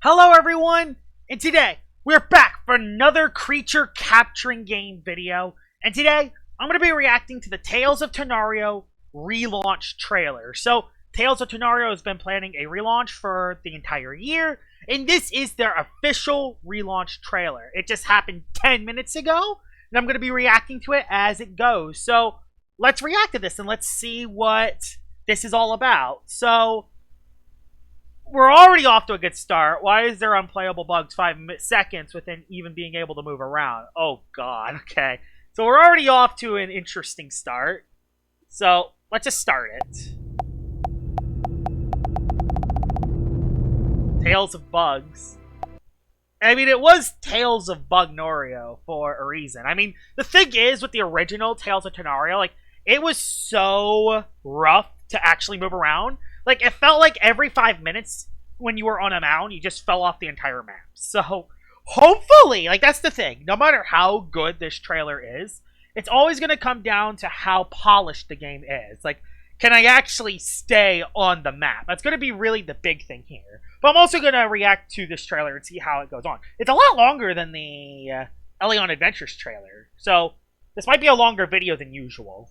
Hello everyone, and today we're back for another creature capturing game video, and today I'm going to be reacting to the Tales of Tanorio Relaunched trailer. So, Tales of Tanorio has been planning a relaunch for the entire year, and this is their official relaunch trailer. It just happened 10 minutes ago, and I'm going to be reacting to it as it goes. So, let's react to this and let's see what this is all about. So, we're already off to a good start. Why is there unplayable bugs 5 seconds within even being able to move around? Oh god, okay. So we're already off to an interesting start. So let's just start it. Tales of Bugs. I mean, it was Tales of Bugnorio for a reason. I mean, the thing is, with the original Tales of Tanorio, like, it was so rough to actually move around. Like, it felt like every 5 minutes when you were on a mound, you just fell off the entire map. So, hopefully, like, that's the thing. No matter how good this trailer is, it's always going to come down to how polished the game is. Like, can I actually stay on the map? That's going to be really the big thing here. But I'm also going to react to this trailer and see how it goes on. It's a lot longer than the Elion Adventures trailer. So, this might be a longer video than usual.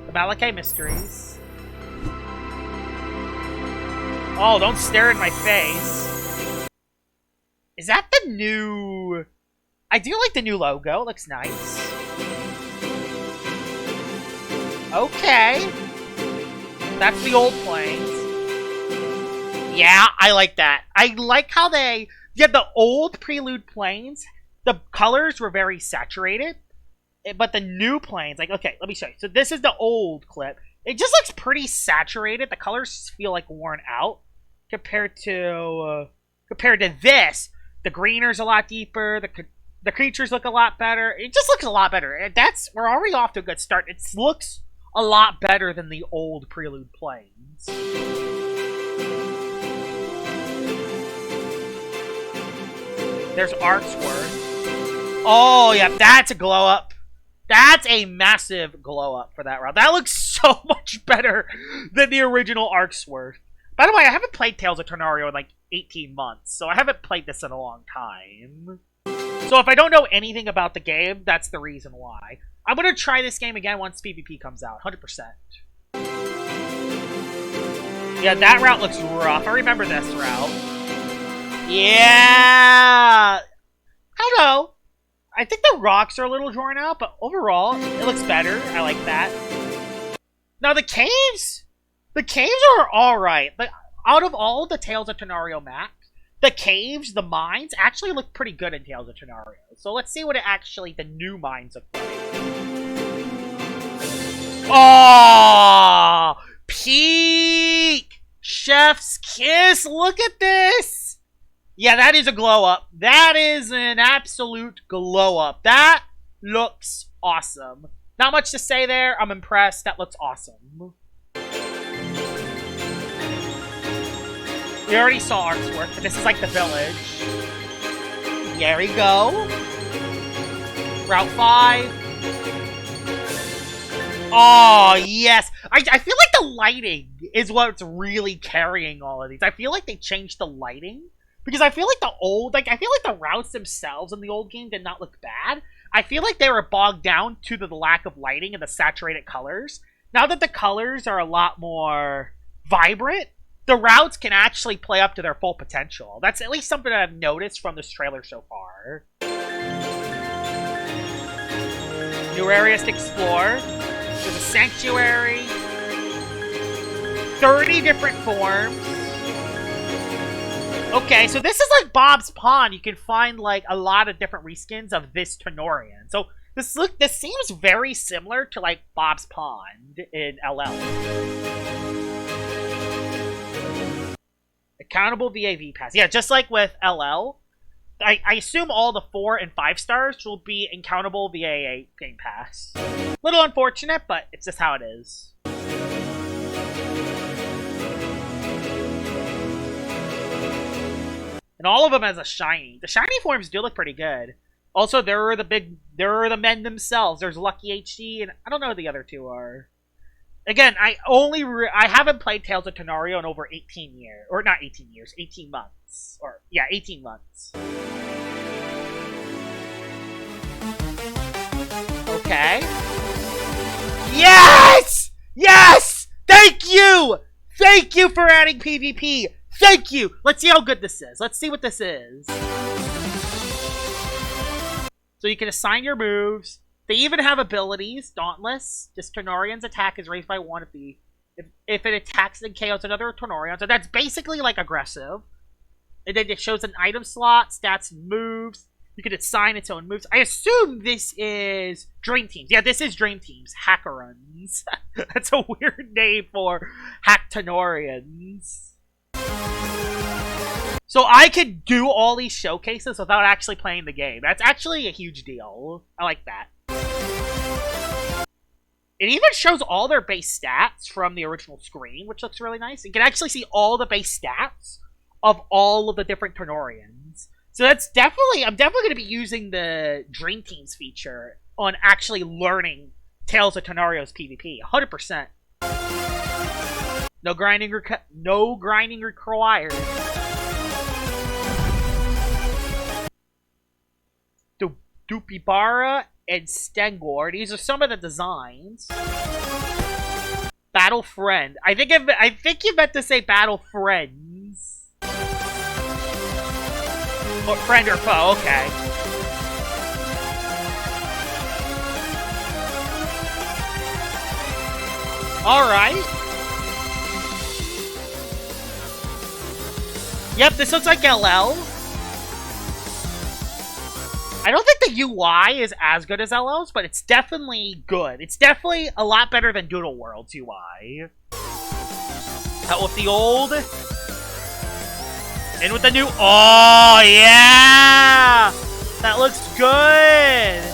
The Malachi Mysteries. Oh, don't stare in my face. Is that the new... I do like the new logo. It looks nice. Okay. That's the old planes. Yeah, I like that. I like how they... Yeah, the old Prelude planes, the colors were very saturated. But the new planes, like, okay, let me show you. So this is the old clip. It just looks pretty saturated. The colors feel like worn out. Compared to this, the greener's a lot deeper. The creatures look a lot better. It just looks a lot better. We're already off to a good start. It looks a lot better than the old Prelude planes. There's Artsworth. Oh yeah, that's a glow up. That's a massive glow up for that route. That looks so much better than the original Artsworth. By the way, I haven't played Tales of Tanorios in like 18 months, so I haven't played this in a long time. So if I don't know anything about the game, that's the reason why. I'm going to try this game again once PvP comes out, 100%. Yeah, that route looks rough. I remember this route. Yeah! I don't know. I think the rocks are a little drawn out, but overall, it looks better. I like that. Now, the caves... The caves are alright. Like, out of all the Tales of Tanorio maps, the caves, the mines, actually look pretty good in Tales of Tanorio. So let's see what the new mines look like. Oh! Peak! Chef's kiss! Look at this! Yeah, that is a glow up. That is an absolute glow up. That looks awesome. Not much to say there. I'm impressed. That looks awesome. We already saw Artsworth, but this is like the village. There we go. Route 5. Oh, yes. I feel like the lighting is what's really carrying all of these. I feel like they changed the lighting. Because I feel like I feel like the routes themselves in the old game did not look bad. I feel like they were bogged down to the lack of lighting and the saturated colors. Now that the colors are a lot more vibrant, the routes can actually play up to their full potential. That's at least something that I've noticed from this trailer so far. New areas to explore. There's a sanctuary. 30 different forms. Okay, so this is like Bob's Pond. You can find like a lot of different reskins of this Tanorian. So this seems very similar to like Bob's Pond in LL. Accountable VAV pass. Yeah, just like with LL. I assume all the 4 and 5 stars will be accountable via game pass. Little unfortunate, but it's just how it is. And all of them has a shiny. The shiny forms do look pretty good. Also, there are the men themselves. There's Lucky HD, and I don't know who the other two are. Again, I haven't played Tales of Tanorio in over 18 years. Or not 18 years, 18 months. Or, yeah, 18 months. Okay. Yes! Yes! Thank you! Thank you for adding PvP! Thank you! Let's see how good this is. Let's see what this is. So you can assign your moves. They even have abilities. Dauntless. Just Tanorian's attack is raised by 1 if it attacks and KOs another Tanorian. So that's basically like aggressive. And then it shows an item slot, stats, moves. You can assign its own moves. I assume this is Dream Teams. Yeah, this is Dream Teams. Hackerons. That's a weird name for Hack Tanorians. So I could do all these showcases without actually playing the game. That's actually a huge deal. I like that. It even shows all their base stats from the original screen, which looks really nice. You can actually see all the base stats of all of the different Tanorians. So that's definitely, I'm definitely going to be using the Dream Teams feature on actually learning Tales of Tanorios PvP. 100%. No grinding required. Dupibara and Stengor. These are some of the designs. Battle Friend. I think you meant to say Battle Friends. Or friend or foe, okay. Alright. Yep, this looks like LL. I don't think the UI is as good as LL's, but it's definitely good. It's definitely a lot better than Doodle World's UI. Out with the old. In with the new. Oh, yeah! That looks good!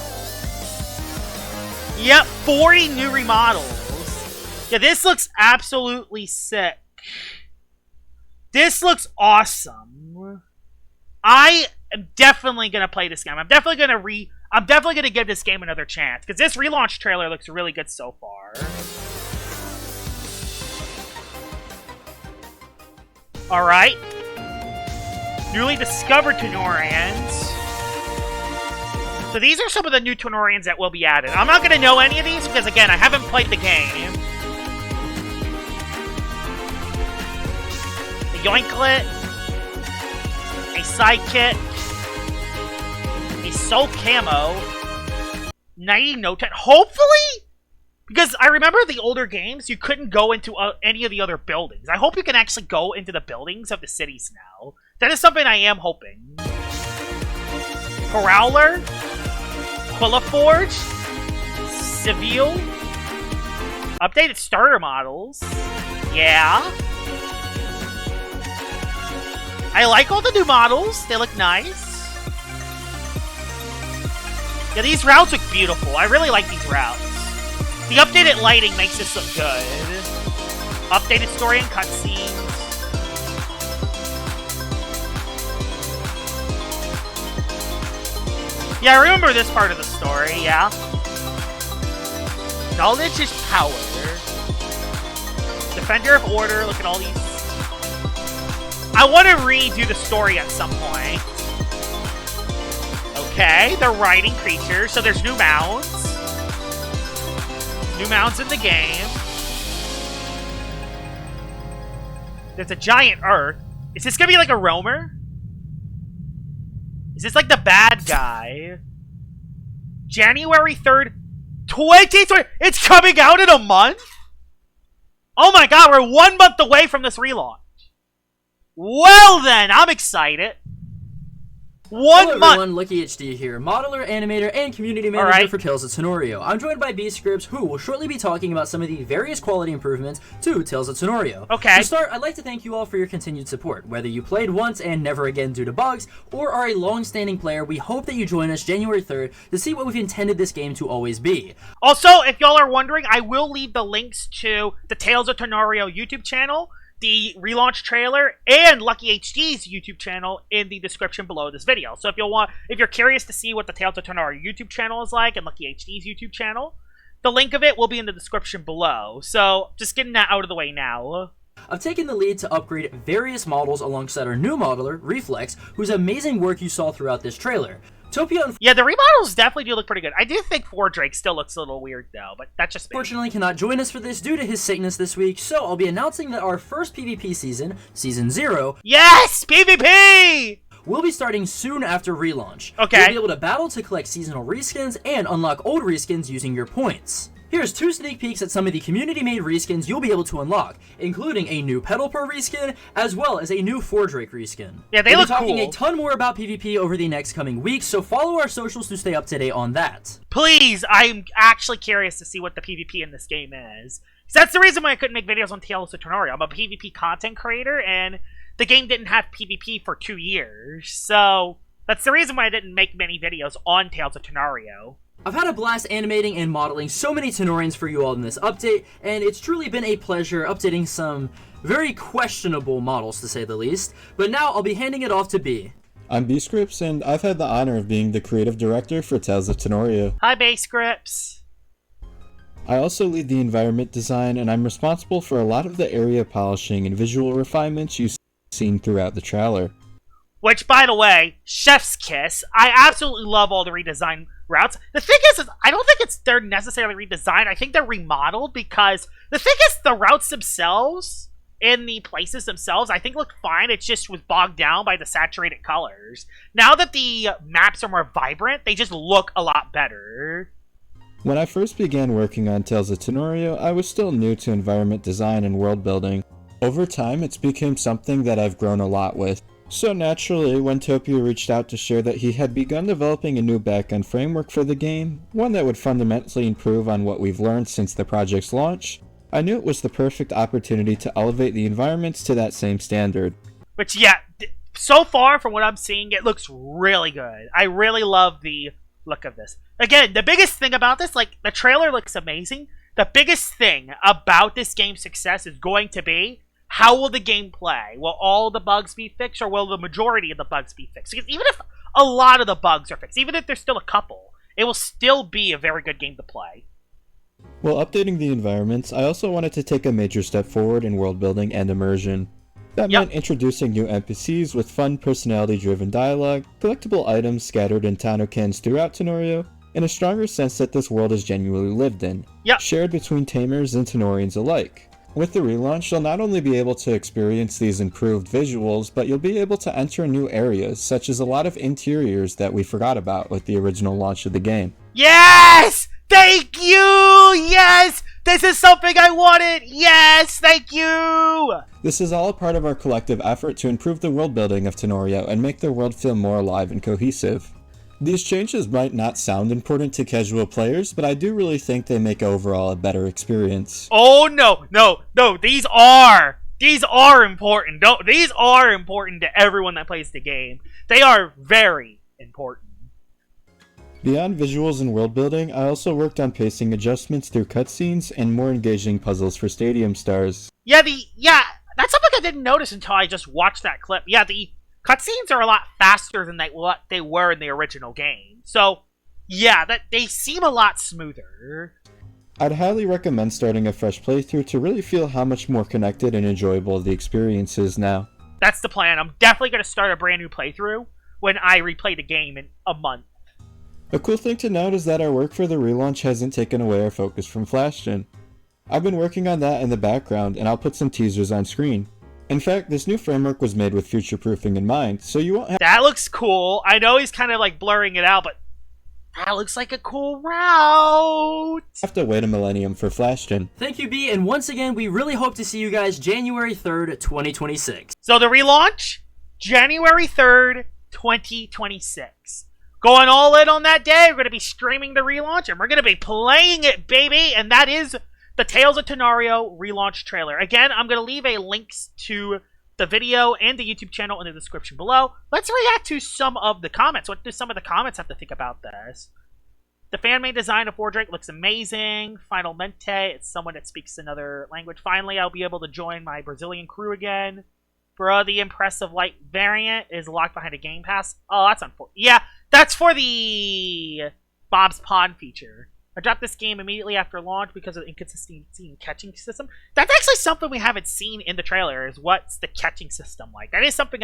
Yep, 40 new remodels. Yeah, this looks absolutely sick. This looks awesome. I am definitely gonna play this game. I'm definitely gonna give this game another chance because this relaunch trailer looks really good so far. All right, newly discovered Tanorians. So these are some of the new Tanorians that will be added. I'm not gonna know any of these because again, I haven't played the game. The Yoinklet, a Sidekick, a Soul Camo, Nighty Notet. Hopefully, because I remember the older games, you couldn't go into any of the other buildings. I hope you can actually go into the buildings of the cities now. That is something I am hoping. Prowler, Quillaforge, Civil, updated starter models. Yeah. I like all the new models. They look nice. Yeah, these routes look beautiful. I really like these routes. The updated lighting makes this look good. Updated story and cutscenes. Yeah, I remember this part of the story, yeah. Knowledge is power. Defender of Order, look at all these. I want to redo the story at some point. Okay, they're riding creatures, so there's new mounts. New mounts in the game. There's a giant Earth. Is this gonna be like a roamer? Is this like the bad guy? January 3rd, 2020. It's coming out in a month? Oh my god, we're 1 month away from this relaunch. Well then, I'm excited. Hello everyone, Lucky HD here, modeler, animator, and community manager for Tales of Tanorio. I'm joined by B-Scripts, who will shortly be talking about some of the various quality improvements to Tales of Tanorio. Okay. To start, I'd like to thank you all for your continued support. Whether you played once and never again due to bugs, or are a long-standing player, we hope that you join us January 3rd to see what we've intended this game to always be. Also, if y'all are wondering, I will leave the links to the Tales of Tanorio YouTube channel, the relaunch trailer, and Lucky HD's YouTube channel in the description below this video. So if you're curious to see what the Tales of Tanorio YouTube channel is like and Lucky HD's YouTube channel, The link of it will be in the description below. So just getting that out of the way now. I've taken the lead to upgrade various models alongside our new modeler, Reflex, whose amazing work you saw throughout this trailer. Yeah, the remodels definitely do look pretty good. I do think Fordrake still looks a little weird, though, but that's just me. Fortunately cannot join us for this due to his sickness this week, so I'll be announcing that our first PvP season, Season 0... Yes! PvP! Will be starting soon after relaunch. Okay. You'll be able to battle to collect seasonal reskins and unlock old reskins using your points. Here's 2 sneak peeks at some of the community-made reskins you'll be able to unlock, including a new Petalpur reskin, as well as a new Fordrake reskin. Yeah, they look cool. We'll be talking a ton more about PvP over the next coming weeks, so follow our socials to stay up to date on that. Please, I'm actually curious to see what the PvP in this game is. So that's the reason why I couldn't make videos on Tales of Tanorios. I'm a PvP content creator, and the game didn't have PvP for 2 years, so that's the reason why I didn't make many videos on Tales of Tanorios. I've had a blast animating and modeling so many Tanorians for you all in this update, and it's truly been a pleasure updating some very questionable models, to say the least. But now I'll be handing it off to B. I'm B-Scripts, and I've had the honor of being the creative director for Tales of Tanorio. Hi, B-Scripts. I also lead the environment design, and I'm responsible for a lot of the area polishing and visual refinements you've seen throughout the trailer. Which, by the way, chef's kiss. I absolutely love all the redesigned routes. The thing is I don't think they're necessarily redesigned. I think they're remodeled because the thing is the routes themselves and the places themselves I think look fine. It just was bogged down by the saturated colors. Now that the maps are more vibrant, they just look a lot better. When I first began working on Tales of Tanorio, I was still new to environment design and world building. Over time, it's become something that I've grown a lot with. So naturally, when Topio reached out to share that he had begun developing a new backend framework for the game, one that would fundamentally improve on what we've learned since the project's launch, I knew it was the perfect opportunity to elevate the environments to that same standard. Which, yeah, so far from what I'm seeing, it looks really good. I really love the look of this. Again, the biggest thing about this, like, the trailer looks amazing. The biggest thing about this game's success is going to be, how will the game play? Will all the bugs be fixed, or will the majority of the bugs be fixed? Because even if a lot of the bugs are fixed, even if there's still a couple, it will still be a very good game to play. While updating the environments, I also wanted to take a major step forward in world building and immersion. That meant introducing new NPCs with fun, personality-driven dialogue, collectible items scattered in Tanokens throughout Tanorio, and a stronger sense that this world is genuinely lived in, shared between Tamers and Tanorians alike. With the relaunch, you'll not only be able to experience these improved visuals, but you'll be able to enter new areas, such as a lot of interiors that we forgot about with the original launch of the game. Yes! Thank you! Yes! This is something I wanted! Yes! Thank you! This is all a part of our collective effort to improve the world building of Tanorio and make the world feel more alive and cohesive. These changes might not sound important to casual players, but I do really think they make overall a better experience. Oh no, these are important. No, these are important to everyone that plays the game. They are very important. Beyond visuals and world building, I also worked on pacing adjustments through cutscenes and more engaging puzzles for stadium stars. Yeah, that's something I didn't notice until I just watched that clip. Yeah, the cutscenes are a lot faster than what they were in the original game. So, yeah, they seem a lot smoother. I'd highly recommend starting a fresh playthrough to really feel how much more connected and enjoyable the experience is now. That's the plan. I'm definitely going to start a brand new playthrough when I replay the game in a month. A cool thing to note is that our work for the relaunch hasn't taken away our focus from FlashGen. I've been working on that in the background, and I'll put some teasers on screen. In fact, this new framework was made with future-proofing in mind, so you won't have— That looks cool. I know he's kind of like blurring it out, but that looks like a cool route. Have to wait a millennium for FlashGen. Thank you, B, and once again, we really hope to see you guys January 3rd, 2026. So the relaunch, January 3rd, 2026. Going all in on that day, we're going to be streaming the relaunch, and we're going to be playing it, baby, and that is the Tales of Tanorio relaunch trailer. Again, I'm going to leave links to the video and the YouTube channel in the description below. Let's react to some of the comments. What do some of the comments have to think about this? The fan-made design of Fordrake looks amazing. Final Mente, it's someone that speaks another language. Finally, I'll be able to join my Brazilian crew again. Bruh, the impressive light variant is locked behind a Game Pass. Oh, that's unfortunate. Yeah, that's for the Bob's Pond feature. I dropped this game immediately after launch because of the inconsistency in catching system. That's actually something we haven't seen in the trailer, is what's the catching system like. That is something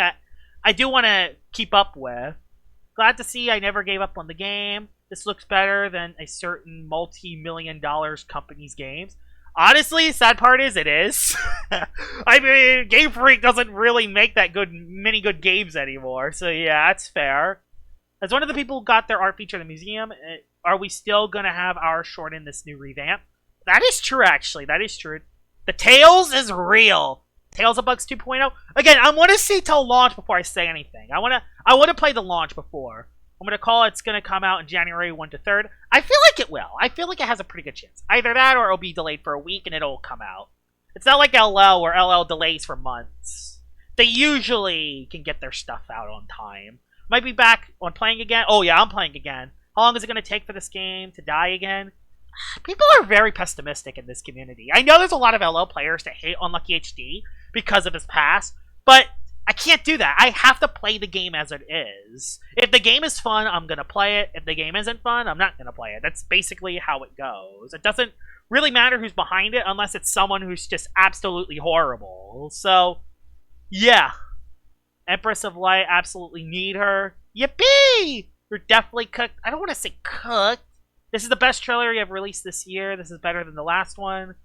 I do want to keep up with. Glad to see I never gave up on the game. This looks better than a certain multi-million-dollar company's games. Honestly, the sad part is it is. I mean, Game Freak doesn't really make that many good games anymore. So yeah, that's fair. As one of the people who got their art feature in the museum, are we still going to have our short in this new revamp? That is true, actually. That is true. The Tales is real. Tales of Bugs 2.0. Again, I want to see till launch before I say anything. I want to play the launch before. I'm going to call it's going to come out in January 1 to 3rd. I feel like it will. I feel like it has a pretty good chance. Either that or it'll be delayed for a week and it'll come out. It's not like LL where LL delays for months. They usually can get their stuff out on time. Might be back on playing again. Oh yeah, I'm playing again. How long is it going to take for this game to die again? People are very pessimistic in this community. I know there's a lot of LL players that hate Unlucky HD because of his past, but I can't do that. I have to play the game as it is. If the game is fun, I'm going to play it. If the game isn't fun, I'm not going to play it. That's basically how it goes. It doesn't really matter who's behind it unless it's someone who's just absolutely horrible. So, yeah. Empress of Light, absolutely need her. Yippee! You're definitely cooked. I don't want to say cooked. This is the best trailer you have released this year. This is better than the last one.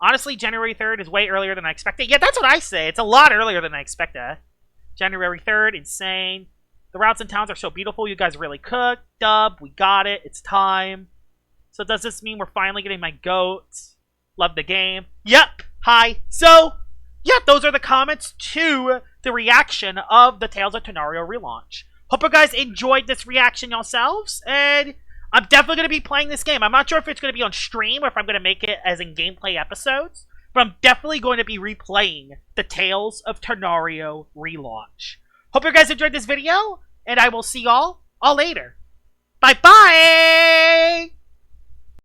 Honestly, January 3rd is way earlier than I expected. Yeah, that's what I say. It's a lot earlier than I expected. January 3rd, insane. The routes and towns are so beautiful. You guys really cooked. Dub, we got it. It's time. So does this mean we're finally getting my goat? Love the game. Yep. Hi. So, yeah, those are the comments to the reaction of the Tales of Tanorio relaunch. Hope you guys enjoyed this reaction yourselves, and I'm definitely going to be playing this game. I'm not sure if it's going to be on stream or if I'm going to make it as in gameplay episodes, but I'm definitely going to be replaying the Tales of Tanorios relaunch. Hope you guys enjoyed this video, and I will see y'all all later. Bye-bye!